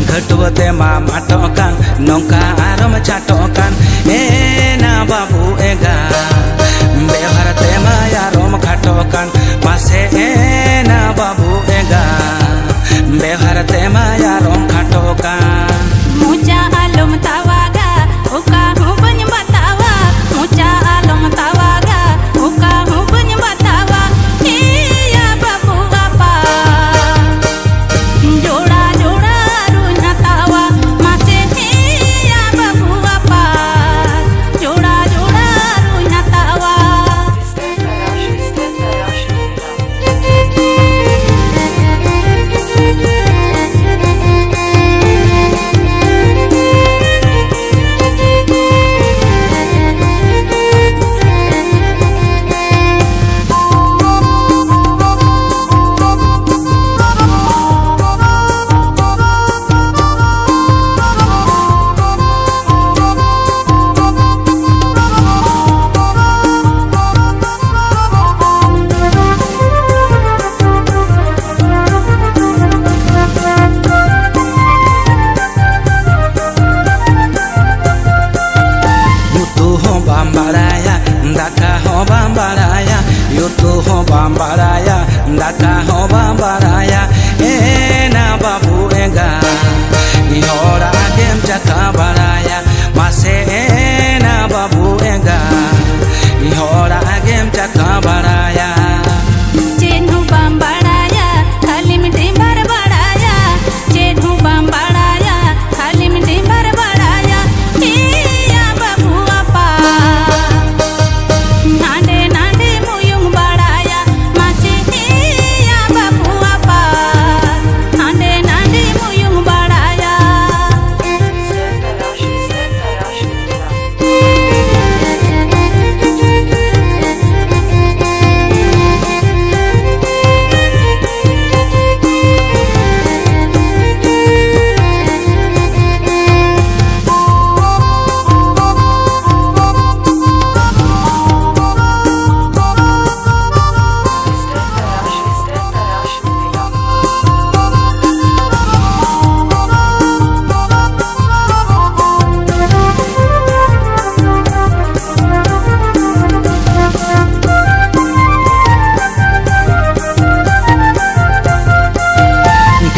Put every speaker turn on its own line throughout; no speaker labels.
घटुवते मा माटोकान नौका आरम चाटोकान ना बाबू एगा बेहरते मा यारोम खाटोकान मासे ना बाबू एगा बेहरते मा यारोम खाटोकान
मुचा आलम तावागा उका हुबन बतावा मुचा आलम तावागा उका हुबन बतावा या बाबू आपा जोड़ा जोड़ा रुना तावा मासे या बाबू आपा जोड़ा जोड़ा रुना तावा
Daka ho bambaraya, yutu ho bambaraya, daka ho bambaraya, na babu ega, ihora agem chakabaraya, mase na babu ega, ihora agem chakabaraya.
चेनु बम्बाड़ाया थाली में ढेबर बड़ाया चेनु बम्बाड़ाया थाली में ढेबर बड़ाया या बाबू आपा नांडे नांडे मुयुंग बड़ाया मासे या बाबू आपा नांडे नांडे मुयुंग बड़ाया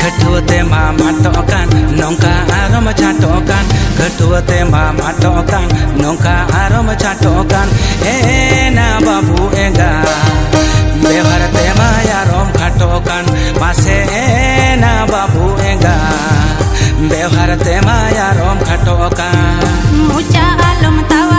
घटुवते मा माटोकान नौका आरम चाटोकान घटुवते मा माटोकान नौका आरम चाटोकान ना बाबू एगा बेहरते मा यारोम खाटोकान मासे ना बाबू एगा बेहरते मा यारोम खाटोकान
मुचा आलम तावा